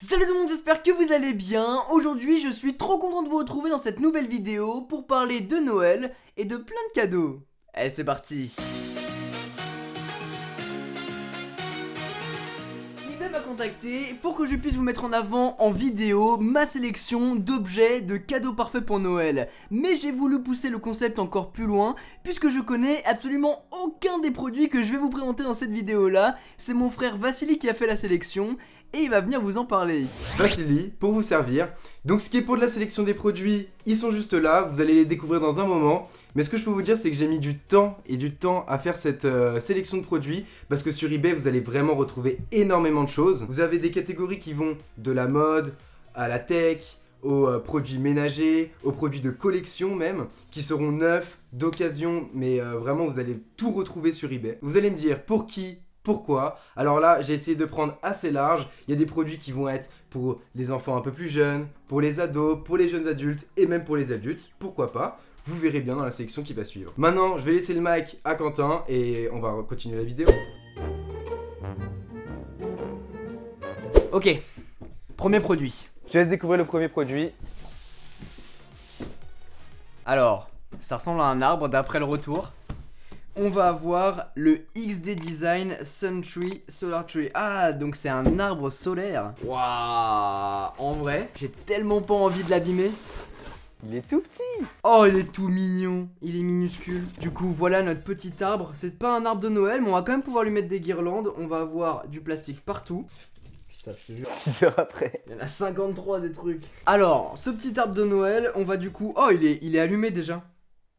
Salut tout le monde, j'espère que vous allez bien. Aujourd'hui, je suis trop content de vous retrouver dans cette nouvelle vidéo pour parler de Noël et de plein de cadeaux. Allez, c'est parti. eBay m'a contacté pour que je puisse vous mettre en avant en vidéo ma sélection d'objets de cadeaux parfaits pour Noël. Mais j'ai voulu pousser le concept encore plus loin puisque je connais absolument aucun des produits que je vais vous présenter dans cette vidéo là. C'est mon frère Vassili qui a fait la sélection et il va venir vous en parler. Vassili, pour vous servir. Donc ce qui est pour de la sélection des produits, ils sont juste là, vous allez les découvrir dans un moment. Mais ce que je peux vous dire, c'est que j'ai mis du temps à faire cette sélection de produits parce que sur eBay, vous allez vraiment retrouver énormément de choses. Vous avez des catégories qui vont de la mode à la tech, aux produits ménagers, aux produits de collection même, qui seront neufs, d'occasion, mais vraiment vous allez tout retrouver sur eBay. Vous allez me dire pour qui, pourquoi. Alors là, j'ai essayé de prendre assez large. Il y a des produits qui vont être pour les enfants un peu plus jeunes, pour les ados, pour les jeunes adultes et même pour les adultes. Pourquoi pas? Vous verrez bien dans la sélection qui va suivre. Maintenant, je vais laisser le mic à Quentin et on va continuer la vidéo. Ok, premier produit. Je te laisse découvrir le premier produit. Alors, ça ressemble à un arbre d'après le retour. On va avoir le XD Design Sun Tree Solar Tree. Ah, donc c'est un arbre solaire. Waouh. En vrai, j'ai tellement pas envie de l'abîmer. Il est tout petit. Oh, il est tout mignon. Il est minuscule. Du coup, voilà notre petit arbre. C'est pas un arbre de Noël, mais on va quand même pouvoir lui mettre des guirlandes. On va avoir du plastique partout. Putain, je te jure. 6 heures après. Il y en a 53 des trucs. Alors, ce petit arbre de Noël, on va du coup... Oh, il est allumé déjà.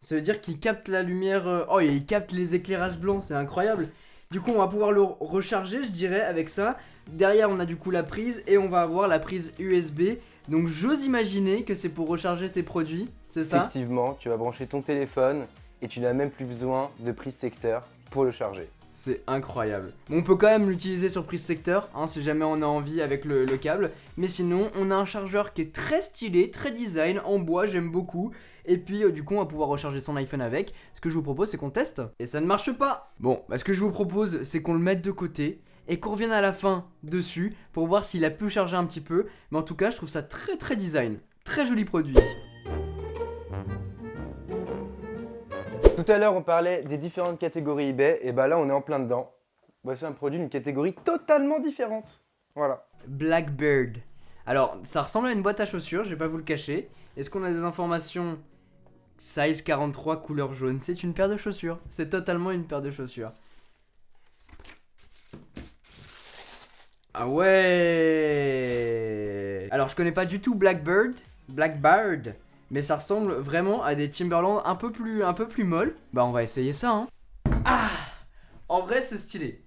Ça veut dire qu'il capte la lumière... Oh, il capte les éclairages blancs, c'est incroyable. Du coup, on va pouvoir le recharger, je dirais, avec ça. Derrière, on a du coup la prise et on va avoir la prise USB. Donc, j'ose imaginer que c'est pour recharger tes produits, c'est ça? Effectivement, tu vas brancher ton téléphone et tu n'as même plus besoin de prise secteur pour le charger. C'est incroyable. Bon, on peut quand même l'utiliser sur prise secteur, hein, si jamais on a envie avec le câble. Mais sinon, on a un chargeur qui est très stylé, très design, en bois, j'aime beaucoup. Et puis, du coup, on va pouvoir recharger son iPhone avec. Ce que je vous propose, c'est qu'on teste. Et ça ne marche pas. Bon, ce que je vous propose, c'est qu'on le mette de côté. Et qu'on revienne à la fin dessus pour voir s'il a pu charger un petit peu. Mais en tout cas, je trouve ça très très design. Très joli produit. Tout à l'heure, on parlait des différentes catégories eBay, et bah là, on est en plein dedans. Voici un produit d'une catégorie totalement différente. Voilà. Blackbird. Alors, ça ressemble à une boîte à chaussures, je vais pas vous le cacher. Est-ce qu'on a des informations? Size 43, couleur jaune. C'est une paire de chaussures. C'est totalement une paire de chaussures. Ah ouais. Alors, je connais pas du tout Blackbird. Mais ça ressemble vraiment à des Timberland un peu plus molles. Bah, on va essayer ça, hein. Ah. En vrai, c'est stylé.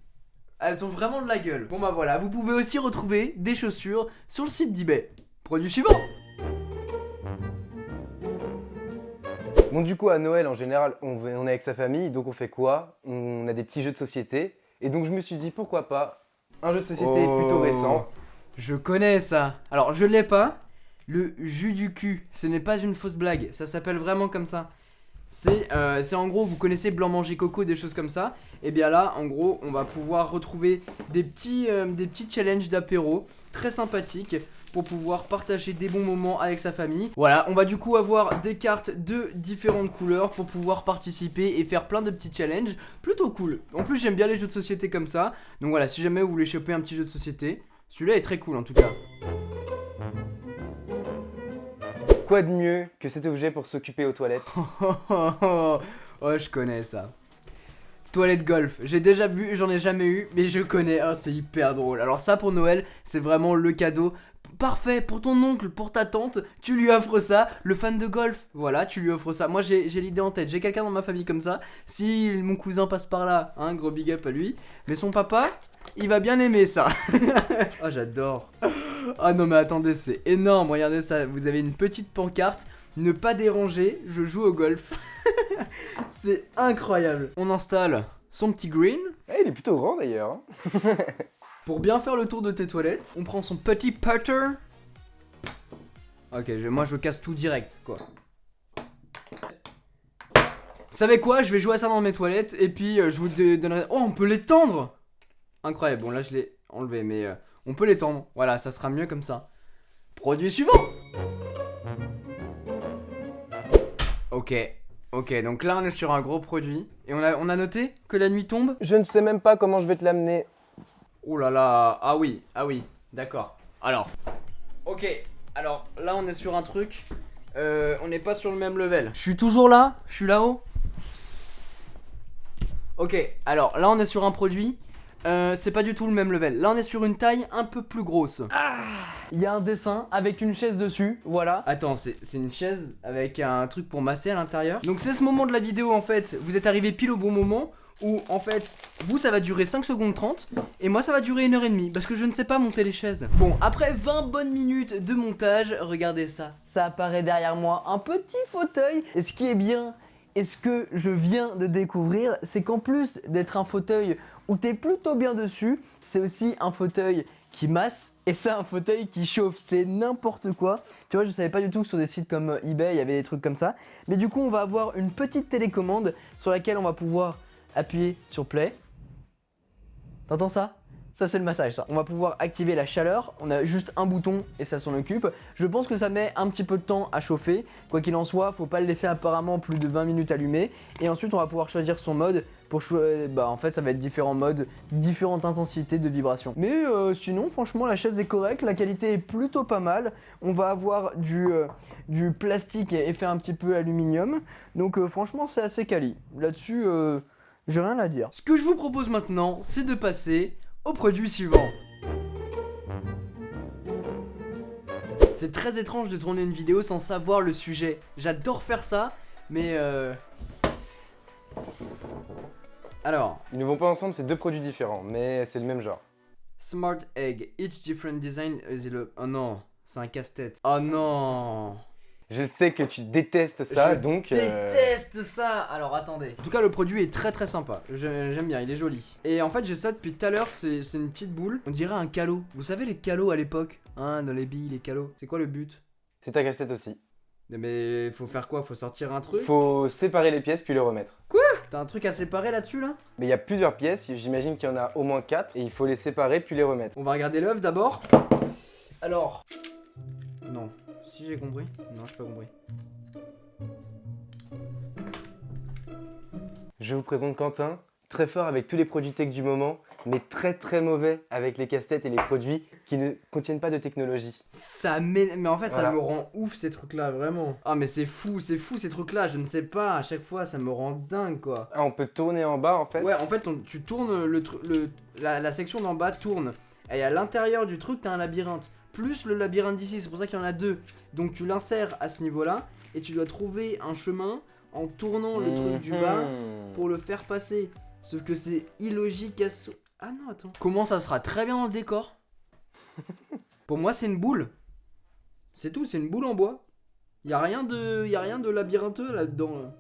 Elles ont vraiment de la gueule. Bon bah voilà, vous pouvez aussi retrouver des chaussures sur le site d'eBay. Produit suivant. Bon, du coup, à Noël, en général, on est avec sa famille, donc on fait quoi? On a des petits jeux de société. Et donc, je me suis dit, pourquoi pas un jeu de société plutôt récent. Je connais ça. Alors, je l'ai pas. Le jus du cul, ce n'est pas une fausse blague. Ça s'appelle vraiment comme ça. C'est en gros, vous connaissez Blanc Manger Coco, des choses comme ça. Et bien là, en gros, on va pouvoir retrouver des petits challenges d'apéro très sympathiques pour pouvoir partager des bons moments avec sa famille. Voilà, on va du coup avoir des cartes de différentes couleurs pour pouvoir participer et faire plein de petits challenges. Plutôt cool. En plus, j'aime bien les jeux de société comme ça. Donc voilà, si jamais vous voulez choper un petit jeu de société, celui-là est très cool en tout cas. Quoi de mieux que cet objet pour s'occuper aux toilettes? Oh, je connais ça. Toilette golf, j'ai déjà vu, j'en ai jamais eu, mais je connais. Oh, c'est hyper drôle. Alors ça pour Noël, c'est vraiment le cadeau parfait pour ton oncle, pour ta tante. Tu lui offres ça, le fan de golf. Voilà, tu lui offres ça. Moi j'ai l'idée en tête, j'ai quelqu'un dans ma famille comme ça. Si mon cousin passe par là, hein, gros big up à lui. Mais son papa, il va bien aimer ça. Oh, j'adore. Ah non mais attendez, c'est énorme, regardez ça. Vous avez une petite pancarte. Ne pas déranger, je joue au golf. C'est incroyable. On installe son petit green. Eh, il est plutôt grand d'ailleurs. Pour bien faire le tour de tes toilettes, on prend son petit putter. Ok, moi je casse tout direct, quoi. Vous savez quoi? Je vais jouer à ça dans mes toilettes et puis je vous donnerai... Oh, on peut l'étendre! Incroyable, bon là je l'ai enlevé, mais On peut l'étendre, voilà, ça sera mieux comme ça. Produit suivant. Ok, ok, donc là on est sur un gros produit. Et on a noté que la nuit tombe. Je ne sais même pas comment je vais te l'amener. Oh là là, ah oui, d'accord. Alors, ok, alors là on est sur un truc, on n'est pas sur le même level. Je suis toujours là, je suis là-haut. Ok, alors là on est sur un produit, c'est pas du tout le même level. Là on est sur une taille un peu plus grosse. Il y a un dessin avec une chaise dessus, voilà. Attends, c'est une chaise avec un truc pour masser à l'intérieur. Donc c'est ce moment de la vidéo en fait, vous êtes arrivé pile au bon moment. Où en fait, vous ça va durer 5 secondes 30 et moi ça va durer 1h30 parce que je ne sais pas monter les chaises. Bon, après 20 bonnes minutes de montage, regardez ça. Ça apparaît derrière moi un petit fauteuil. Et ce qui est bien, et ce que je viens de découvrir, c'est qu'en plus d'être un fauteuil où t'es plutôt bien dessus, c'est aussi un fauteuil qui masse et c'est un fauteuil qui chauffe. C'est n'importe quoi. Tu vois, je savais pas du tout que sur des sites comme eBay, il y avait des trucs comme ça. Mais du coup, on va avoir une petite télécommande sur laquelle on va pouvoir appuyer sur play. T'entends ça? Ça c'est le massage ça. On va pouvoir activer la chaleur, on a juste un bouton et ça s'en occupe. Je pense que ça met un petit peu de temps à chauffer. Quoi qu'il en soit, faut pas le laisser apparemment plus de 20 minutes allumé. Et ensuite on va pouvoir choisir son mode pour en fait ça va être différents modes, différentes intensités de vibration. Mais sinon franchement la chaise est correcte, la qualité est plutôt pas mal. On va avoir du plastique et fait un petit peu aluminium. Donc franchement c'est assez quali. Là-dessus j'ai rien à dire. Ce que je vous propose maintenant, c'est de passer au produit suivant. C'est très étrange de tourner une vidéo sans savoir le sujet. J'adore faire ça, mais Alors, Ils ne vont pas ensemble, c'est deux produits différents, mais c'est le même genre. Smart Egg, each different design is Oh non, c'est un casse-tête. Oh non. Je sais que tu détestes ça, Je donc... déteste ça. Alors attendez. En tout cas le produit est très très sympa. J'aime bien, il est joli. Et en fait j'ai ça depuis tout à l'heure, c'est une petite boule. On dirait un calot. Vous savez les calots à l'époque, hein, dans les billes, les calots. C'est quoi le but? C'est ta casse-tête aussi. Mais faut faire quoi? Faut sortir un truc? Faut séparer les pièces puis les remettre. Quoi? T'as un truc à séparer là-dessus là? Mais il y a plusieurs pièces, j'imagine qu'il y en a au moins 4, et il faut les séparer puis les remettre. On va regarder l'œuf d'abord. Alors... Non. Si j'ai compris? Non, j'ai pas compris. Je vous présente Quentin, très fort avec tous les produits tech du moment, mais très très mauvais avec les casse-têtes et les produits qui ne contiennent pas de technologie. Mais en fait Voilà. ça me rend ouf ces trucs là, vraiment. Ah mais c'est fou ces trucs là, je ne sais pas, à chaque fois ça me rend dingue quoi. Ah, on peut tourner en bas en fait. Ouais, en fait tu tournes la section d'en bas tourne. Et à l'intérieur du truc t'as un labyrinthe. Plus le labyrinthe d'ici, c'est pour ça qu'il y en a deux. Donc tu l'insères à ce niveau là et tu dois trouver un chemin en tournant le truc du bas pour le faire passer. Sauf que c'est illogique à ce... Ah non, attends. Comment ça sera très bien dans le décor? Pour moi, c'est une boule. C'est tout, c'est une boule en bois. Y a rien de labyrintheux là-dedans. Là.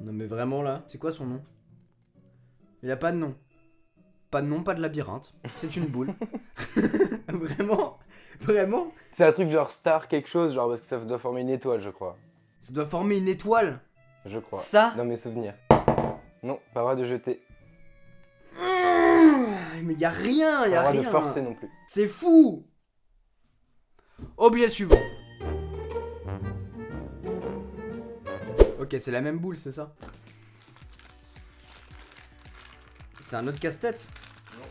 Non mais vraiment là, c'est quoi son nom? Il a pas de nom. Pas de nom, pas de labyrinthe. C'est une boule. Vraiment? Vraiment? C'est un truc genre star quelque chose, genre parce que ça doit former une étoile je crois. Ça doit former une étoile. Je crois. Ça? Dans mes souvenirs. Non, pas le droit de jeter. Mais y a rien, y a Pas le droit rien. de forcer non plus. C'est fou. Objet suivant. Ok, c'est la même boule, c'est ça? C'est un autre casse-tête? Non.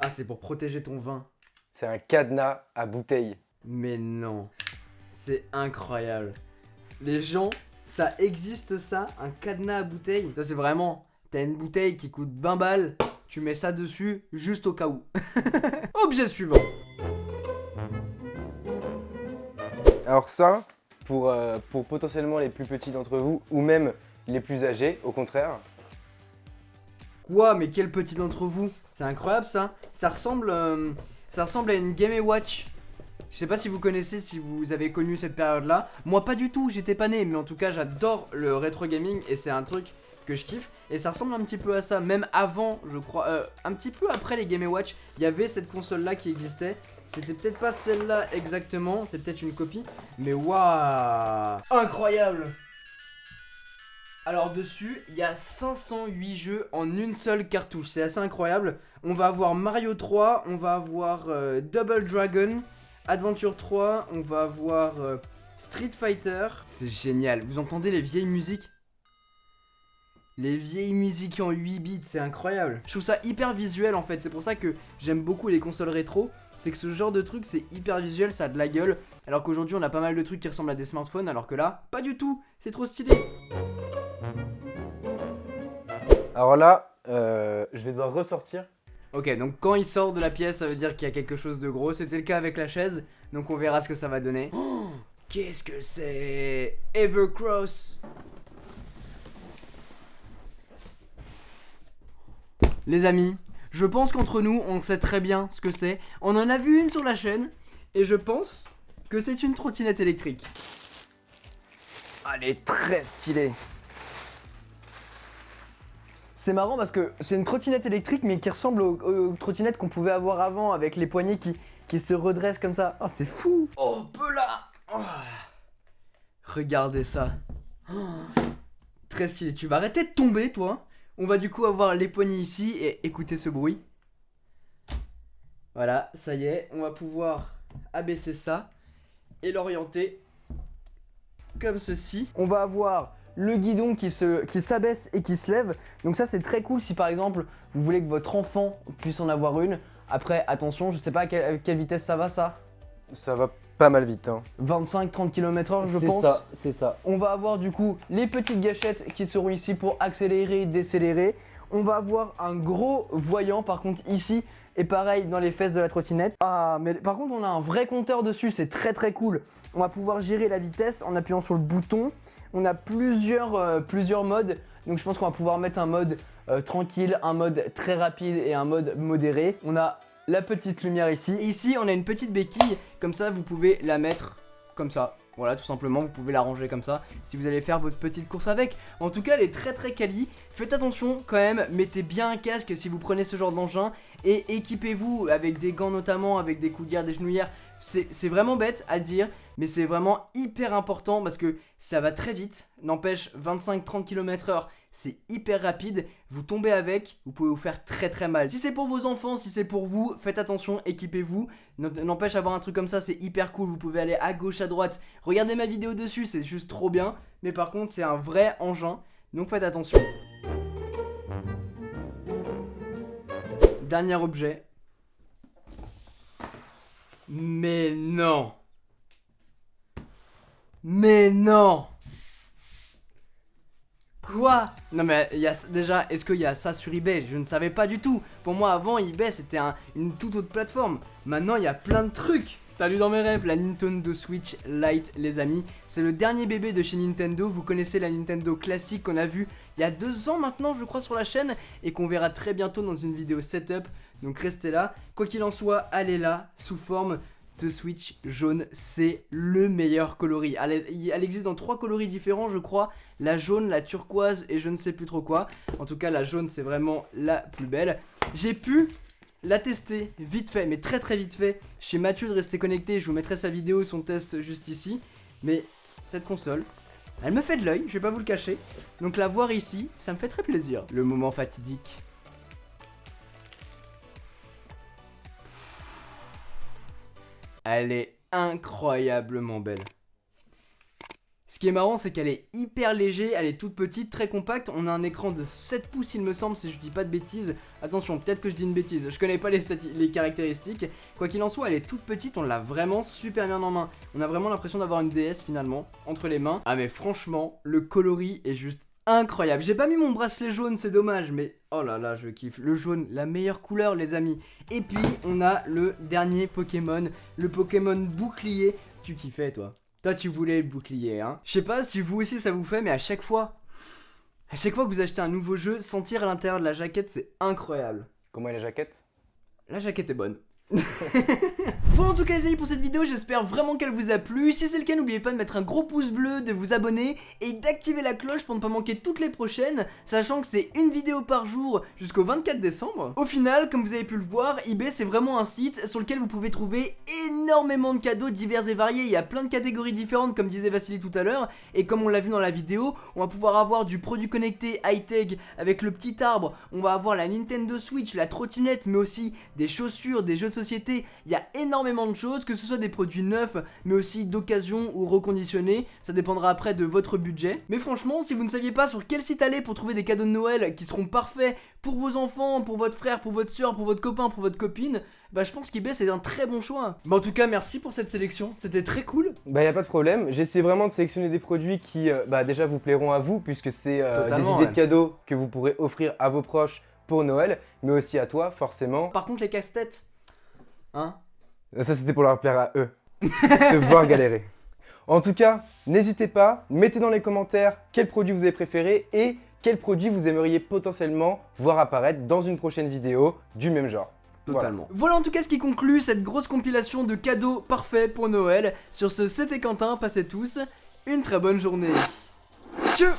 Ah, c'est pour protéger ton vin. C'est un cadenas à bouteille. Mais non. C'est incroyable. Les gens, ça existe ça, un cadenas à bouteille. Ça c'est vraiment, t'as une bouteille qui coûte 20 balles, tu mets ça dessus juste au cas où. Objet suivant. Alors ça, pour potentiellement les plus petits d'entre vous, ou même les plus âgés, au contraire. Quoi? Mais quel petit d'entre vous? C'est incroyable ça. Ça ressemble à une Game & Watch. Je sais pas si vous connaissez, si vous avez connu cette période-là. Moi pas du tout, j'étais pas né, mais en tout cas j'adore le rétro gaming et c'est un truc que je kiffe. Et ça ressemble un petit peu à ça, même avant, je crois, un petit peu après les Game & Watch, il y avait cette console-là qui existait. C'était peut-être pas celle-là exactement, c'est peut-être une copie, mais waouh, incroyable. Alors dessus, il y a 508 jeux en une seule cartouche, c'est assez incroyable. On va avoir Mario 3, on va avoir Double Dragon, Adventure 3, on va avoir Street Fighter. C'est génial, vous entendez les vieilles musiques? Les vieilles musiques en 8 bits, c'est incroyable. Je trouve ça hyper visuel en fait, c'est pour ça que j'aime beaucoup les consoles rétro. C'est que ce genre de truc c'est hyper visuel, ça a de la gueule. Alors qu'aujourd'hui on a pas mal de trucs qui ressemblent à des smartphones, alors que là, pas du tout, c'est trop stylé. Alors là, je vais devoir ressortir. Ok, donc quand il sort de la pièce, ça veut dire qu'il y a quelque chose de gros. C'était le cas avec la chaise, donc on verra ce que ça va donner. Oh, qu'est-ce que c'est? Evercross. Les amis, je pense qu'entre nous, on sait très bien ce que c'est. On en a vu une sur la chaîne, et je pense que c'est une trottinette électrique. Elle est très stylée. C'est marrant parce que c'est une trottinette électrique mais qui ressemble aux trottinettes qu'on pouvait avoir avant avec les poignées qui se redressent comme ça. Oh, c'est fou! Oh, là! Oh. Regardez ça. Oh. Très stylé. Tu vas arrêter de tomber, toi. On va du coup avoir les poignées ici et écouter ce bruit. Voilà, ça y est. On va pouvoir abaisser ça et l'orienter comme ceci. On va avoir le guidon qui s'abaisse et qui se lève. Donc ça c'est très cool si par exemple vous voulez que votre enfant puisse en avoir une. Après attention, je sais pas à quelle vitesse ça va ça. Ça va pas mal vite hein. 25-30 km/h je pense. C'est ça. On va avoir du coup les petites gâchettes qui seront ici pour accélérer, décélérer. On va avoir un gros voyant par contre ici. Et pareil dans les fesses de la trottinette. Ah mais par contre on a un vrai compteur dessus, c'est très très cool. On va pouvoir gérer la vitesse en appuyant sur le bouton. On a plusieurs modes, donc je pense qu'on va pouvoir mettre un mode tranquille, un mode très rapide et un mode modéré. On a la petite lumière ici. Ici on a une petite béquille, comme ça vous pouvez la mettre comme ça. Voilà, tout simplement, vous pouvez la ranger comme ça si vous allez faire votre petite course avec. En tout cas, elle est très très quali. Faites attention quand même, mettez bien un casque si vous prenez ce genre d'engin et équipez-vous avec des gants notamment, avec des coudières, des genouillères. C'est vraiment bête à dire, mais c'est vraiment hyper important parce que ça va très vite. N'empêche, 25-30 km/h, c'est hyper rapide. Vous tombez avec, vous pouvez vous faire très très mal. Si c'est pour vos enfants, si c'est pour vous, faites attention, équipez-vous. N'empêche, avoir un truc comme ça, c'est hyper cool. Vous pouvez aller à gauche, à droite. Regardez ma vidéo dessus, c'est juste trop bien. Mais par contre, c'est un vrai engin, donc faites attention. Dernier objet. Mais non! Mais non! Quoi? Non mais déjà, est-ce qu'il y a ça sur eBay? Je ne savais pas du tout. Pour moi avant eBay c'était une toute autre plateforme. Maintenant il y a plein de trucs. T'as lu dans mes rêves, la Nintendo Switch Lite les amis. C'est le dernier bébé de chez Nintendo. Vous connaissez la Nintendo classique qu'on a vue il y a 2 ans maintenant je crois sur la chaîne. Et qu'on verra très bientôt dans une vidéo setup. Donc restez là. Quoi qu'il en soit, elle est là sous forme de Switch jaune, c'est le meilleur coloris. Elle existe dans 3 coloris différents je crois. La jaune, la turquoise et je ne sais plus trop quoi. En tout cas la jaune c'est vraiment la plus belle. J'ai pu la tester vite fait, mais très très vite fait chez Mathieu de Rester Connecté. Je vous mettrai sa vidéo, son test juste ici. Mais cette console, elle me fait de l'œil, je vais pas vous le cacher. Donc la voir ici, ça me fait très plaisir. Le moment fatidique. Elle est incroyablement belle. Ce qui est marrant, c'est qu'elle est hyper léger, elle est toute petite, très compacte. On a un écran de 7 pouces, il me semble, si je dis pas de bêtises. Attention, peut-être que je dis une bêtise, je connais pas les caractéristiques. Quoi qu'il en soit, elle est toute petite, on l'a vraiment super bien en main. On a vraiment l'impression d'avoir une DS finalement, entre les mains. Ah mais franchement, le coloris est juste incroyable. J'ai pas mis mon bracelet jaune, c'est dommage, mais oh là là, je kiffe. Le jaune, la meilleure couleur, les amis. Et puis, on a le dernier Pokémon, le Pokémon bouclier. Tu t'y fais, toi? Toi, tu voulais le bouclier, hein? Je sais pas si vous aussi ça vous fait, mais à chaque fois que vous achetez un nouveau jeu, sentir à l'intérieur de la jaquette, c'est incroyable. Comment est la jaquette? La jaquette est bonne. Voilà en tout cas les amis pour cette vidéo, j'espère vraiment qu'elle vous a plu. Si c'est le cas, n'oubliez pas de mettre un gros pouce bleu, de vous abonner et d'activer la cloche pour ne pas manquer toutes les prochaines, sachant que c'est une vidéo par jour jusqu'au 24 décembre. Au final, comme vous avez pu le voir, eBay c'est vraiment un site sur lequel vous pouvez trouver énormément de cadeaux divers et variés. Il y a plein de catégories différentes comme disait Vassili tout à l'heure, et comme on l'a vu dans la vidéo, on va pouvoir avoir du produit connecté high-tech avec le petit arbre, on va avoir la Nintendo Switch, la trottinette, mais aussi des chaussures, des jeux de société. Il y a énormément de choses, que ce soit des produits neufs mais aussi d'occasion ou reconditionnés, ça dépendra après de votre budget. Mais franchement, si vous ne saviez pas sur quel site aller pour trouver des cadeaux de Noël qui seront parfaits pour vos enfants, pour votre frère, pour votre soeur, pour votre copain, pour votre copine, bah je pense qu'eBay c'est un très bon choix. Mais en tout cas merci pour cette sélection, c'était très cool. Bah y a pas de problème, j'ai essayé vraiment de sélectionner des produits qui déjà vous plairont à vous, puisque c'est des idées de cadeaux que vous pourrez offrir à vos proches pour Noël, mais aussi à toi forcément. Par contre les casse-têtes, hein, ça c'était pour leur plaire à eux, de voir galérer. En tout cas, n'hésitez pas, mettez dans les commentaires quel produit vous avez préféré et quel produit vous aimeriez potentiellement voir apparaître dans une prochaine vidéo du même genre. Totalement. Voilà en tout cas ce qui conclut cette grosse compilation de cadeaux parfaits pour Noël. Sur ce, c'était Quentin, passez tous une très bonne journée. Tchau.